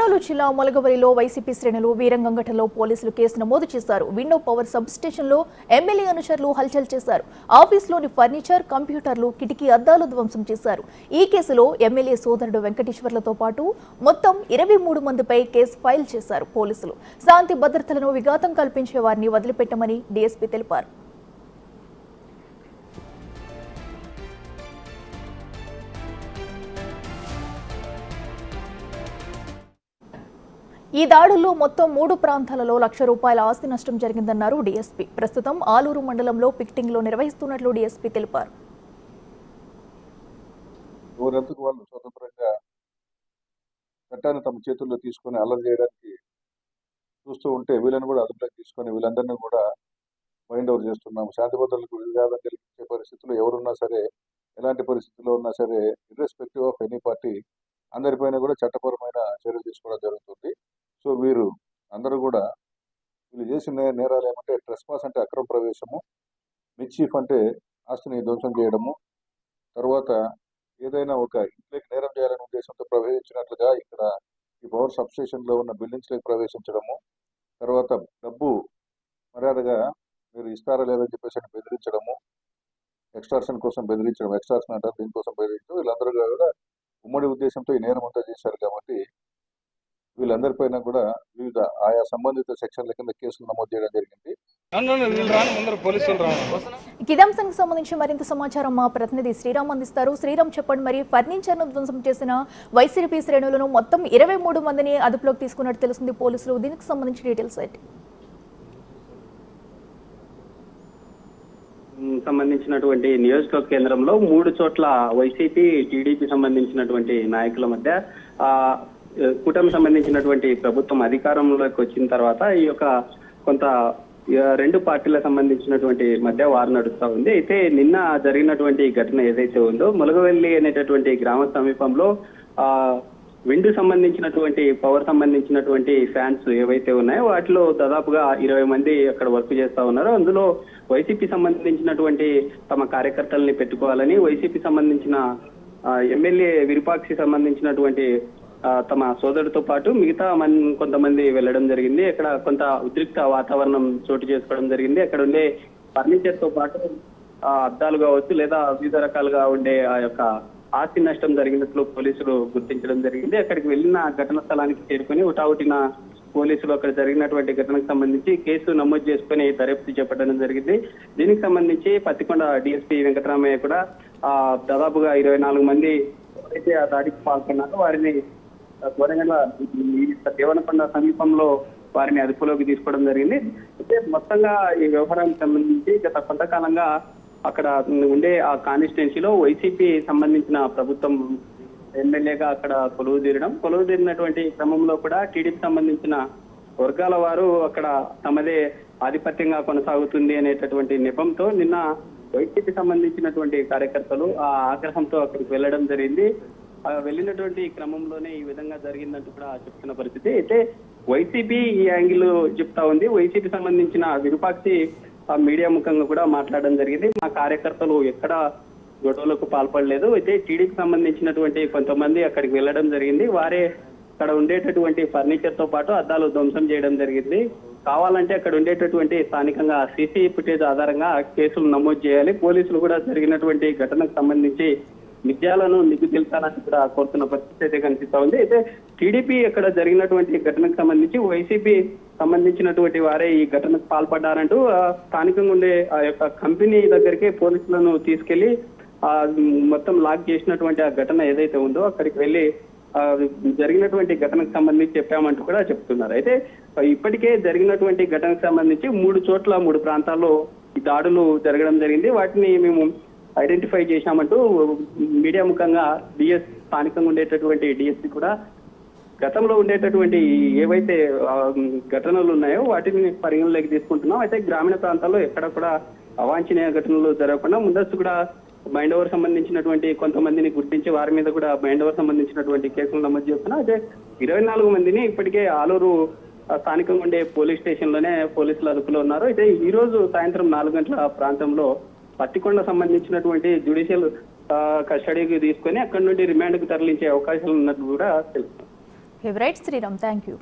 కర్నూలు జిల్లా మొలగవలిలో వైసీపీ శ్రేణులు వీరంగంగటలో పోలీసులు కేసు నమోదు చేశారు. విండో పవర్ సబ్ స్టేషన్లో ఎమ్మెల్యే అనుచరులు హల్చల్ చేశారు. ఆఫీసులోని ఫర్నిచర్, కంప్యూటర్లు, కిటికీ అద్దాలు ధ్వంసం చేశారు. ఈ కేసులో ఎమ్మెల్యే సోదరుడు వెంకటేశ్వర్లతో పాటు మొత్తం 23 మందిపై కేసు ఫైల్ చేశారు పోలీసులు. శాంతి భద్రతలను విఘాతం కల్పించే వారిని వదిలిపెట్టమని డీఎస్పీ తెలిపారు. ఈ దాడుల్లో మొత్తం 3 ప్రాంతాలలో ₹1,00,000 ఆస్తి నష్టం జరిగిందన్నారు డీఎస్పీ. ప్రస్తుతం ఆలూరు మండలంలో పిక్టింగ్ లో నిర్వహిస్తున్నట్లు డీఎస్పీ తెలిపారు. వాళ్ళు స్వతంత్రంగా చట్టాన్ని తమ చేతుల్లో తీసుకొని అల్లరి చేయడానికి చూస్తూ ఉంటే వీళ్ళని కూడా అదుపులోకి తీసుకొని వీళ్ళందరినీ కూడా మైండ్ ఓవర్ చేస్తున్నాము. శాంతి భద్రతలకు విఘాతం కలిగించే పరిస్థితుల్లో ఎవరున్నా సరే, ఎలాంటి పరిస్థితుల్లో ఉన్నా సరే, ఇర్రెస్పెక్టివ్ ఆఫ్ ఎనీ పార్టీ అందరిపైన కూడా చట్టపరమైన చర్యలు తీసుకోవడం జరుగుతుంది. సో వీరు అందరూ కూడా వీళ్ళు చేసిన నేరాలు ఏమంటే ట్రెస్పాస్ అంటే అక్రమ ప్రవేశము, మిస్చీఫ్ అంటే ఆస్తిని ధ్వంసం చేయడము, తర్వాత ఏదైనా ఒక ఇంట్లోకి నేరం చేయాలనే ఉద్దేశంతో ప్రవేశించినట్లుగా ఇక్కడ ఈ పవర్ సబ్ స్టేషన్లో ఉన్న బిల్డింగ్స్లోకి ప్రవేశించడము, తర్వాత డబ్బు మర్యాదగా మీరు ఇస్తారా లేదని చెప్పేసి బెదిరించడము, ఎక్స్ట్రాక్షన్ కోసం బెదిరించడం, ఎక్స్ట్రాక్షన్ అంటారు, దీనికోసం బెదిరించడం, వీళ్ళందరూ కూడా ఉమ్మడి ఉద్దేశంతో ఈ నేరం అంతా చేశారు. కాబట్టి వీళ్ళందరిపైన కూడా వివిధ ఆయా సంబంధిత సెక్షన్ల కింద కేసులు నమోదు చేయడం జరిగింది. ఇదంశానికి సంబంధించి మరింత సమాచారం మా ప్రతినిధి శ్రీరామ్ అందిస్తారు. శ్రీరామ్, చెప్పండి, మరి ఫర్నిచర్ ను ధ్వంసం చేసిన వైసీపీ శ్రేణులను మొత్తం 23 మందిని అదుపులోకి తీసుకున్నట్టు తెలుస్తుంది పోలీసులు. దీనికి సంబంధించి డీటెయిల్స్ ఏంటి? సంబంధించినటువంటి నియోజకవర్గ కేంద్రంలో 3 చోట్ల వైసీపీ, టీడీపీ సంబంధించినటువంటి నాయకుల మధ్య కూటమి సంబంధించినటువంటి ప్రభుత్వం అధికారంలోకి వచ్చిన తర్వాత ఈ యొక్క కొంత 2 పార్టీలకు సంబంధించినటువంటి మధ్య వారు నడుస్తూ ఉంది. అయితే నిన్న జరిగినటువంటి ఘటన ఏదైతే ఉందో, మొలగవెల్లి అనేటటువంటి గ్రామ సమీపంలో విండ్ సంబంధించినటువంటి పవర్ సంబంధించినటువంటి ఫ్యాన్స్ ఏవైతే ఉన్నాయో వాటిలో దాదాపుగా 20 మంది అక్కడ వర్క్ చేస్తా ఉన్నారు. అందులో వైసీపీ సంబంధించినటువంటి తమ కార్యకర్తల్ని పెట్టుకోవాలని వైసీపీ సంబంధించిన ఎమ్మెల్యే విరూపాక్షి సంబంధించినటువంటి తమ సోదరుడితో పాటు మిగతా కొంతమంది వెళ్ళడం జరిగింది. అక్కడ కొంత ఉద్రిక్త వాతావరణం చోటు చేసుకోవడం జరిగింది. అక్కడ ఉండే ఫర్నిచర్ తో పాటు అద్దాలు కావచ్చు లేదా వివిధ రకాలుగా ఉండే ఆ యొక్క ఆస్తి నష్టం జరిగినట్లు పోలీసులు గుర్తించడం జరిగింది. అక్కడికి వెళ్ళిన ఘటన స్థలానికి చేరుకుని హుటాహుటిన పోలీసులు అక్కడ జరిగినటువంటి ఘటనకు సంబంధించి కేసు నమోదు చేసుకుని దర్యాప్తు చేపట్టడం జరిగింది. దీనికి సంబంధించి పత్తికొండ డీఎస్పీ వెంకటరామయ్య కూడా దాదాపుగా 24 మంది ఎవరైతే ఆ దాడికి పాల్గొన్నారో వారిని గోరెగండ్ల దేవనకొండ సమీపంలో వారిని అదుపులోకి తీసుకోవడం జరిగింది. అయితే మొత్తంగా ఈ వ్యవహారానికి సంబంధించి గత కొంతకాలంగా అక్కడ ఉండే ఆ కాన్స్టిట్యున్సీలో వైసీపీ సంబంధించిన ప్రభుత్వం ఎమ్మెల్యేగా అక్కడ కొలువు తీరినటువంటి క్రమంలో కూడా టీడీపీ సంబంధించిన వర్గాల వారు అక్కడ తమదే ఆధిపత్యంగా కొనసాగుతుంది అనేటటువంటి నెపంతో నిన్న వైసీపీ సంబంధించినటువంటి కార్యకర్తలు ఆ ఆగ్రహంతో అక్కడికి వెళ్ళడం జరిగింది. వెళ్ళినటువంటి క్రమంలోనే ఈ విధంగా జరిగిందంటూ కూడా చెప్తున్న పరిస్థితి. అయితే వైసీపీ ఈ యాంగిల్ చెప్తా ఉంది. వైసీపీ సంబంధించిన విరూపాక్షి మీడియా ముఖంగా కూడా మాట్లాడడం జరిగింది. మా కార్యకర్తలు ఎక్కడ గొడవలకు పాల్పడలేదు. అయితే టీడీపీ సంబంధించినటువంటి కొంతమంది అక్కడికి వెళ్ళడం జరిగింది. వారే అక్కడ ఉండేటటువంటి ఫర్నిచర్ తో పాటు అద్దాలు ధ్వంసం చేయడం జరిగింది. కావాలంటే అక్కడ ఉండేటటువంటి స్థానికంగా సీసీ ఫుటేజ్ ఆధారంగా కేసులు నమోదు చేయాలి. పోలీసులు కూడా జరిగినటువంటి ఘటనకు సంబంధించి నిజాలను నిగ్గు తెలుసాలని కూడా కోరుతున్న పరిస్థితి అయితే కనిపిస్తా ఉంది. అయితే టీడీపీ అక్కడ జరిగినటువంటి ఘటనకు సంబంధించి వైసీపీ సంబంధించినటువంటి వారే ఈ ఘటనకు పాల్పడ్డారంటూ స్థానికంగా ఉండే ఆ యొక్క కంపెనీ దగ్గరికి పోలీసులను తీసుకెళ్లి మొత్తం లాక్ చేసినటువంటి ఆ ఘటన ఏదైతే ఉందో అక్కడికి వెళ్ళి జరిగినటువంటి ఘటనకు సంబంధించి చెప్పామంటూ కూడా చెప్తున్నారు. అయితే ఇప్పటికే జరిగినటువంటి ఘటనకు సంబంధించి 3 చోట్ల 3 ప్రాంతాల్లో ఈ దాడులు జరగడం జరిగింది. వాటిని మేము ఐడెంటిఫై చేశామంటూ మీడియా ముఖంగా స్థానికంగా ఉండేటటువంటి డిఎస్పీ కూడా గతంలో ఉండేటటువంటి ఏవైతే ఘటనలు ఉన్నాయో వాటిని పరిగణలోకి తీసుకుంటున్నాం. అయితే గ్రామీణ ప్రాంతాల్లో ఎక్కడ కూడా అవాంఛనీయ ఘటనలు జరగకుండా ముందస్తు కూడా మైండ్ ఓవర్ సంబంధించినటువంటి కొంతమందిని గుర్తించి వారి మీద కూడా మైండ్ ఓవర్ సంబంధించినటువంటి కేసులు నమోదు చేస్తున్నాం. అయితే 24 మందిని ఇప్పటికే ఆలూరు స్థానికంగా ఉండే పోలీస్ స్టేషన్ లోనే పోలీసులు అదుపులో ఉన్నారు. అయితే ఈ రోజు సాయంత్రం 4 గంటల ప్రాంతంలో పత్తికొండ సంబంధించినటువంటి జ్యుడిషియల్ కస్టడీకి తీసుకొని అక్కడి నుండి రిమాండ్ కు తరలించే అవకాశాలు ఉన్నట్టు కూడా తెలుస్తుంది. Right Sriram, thank you.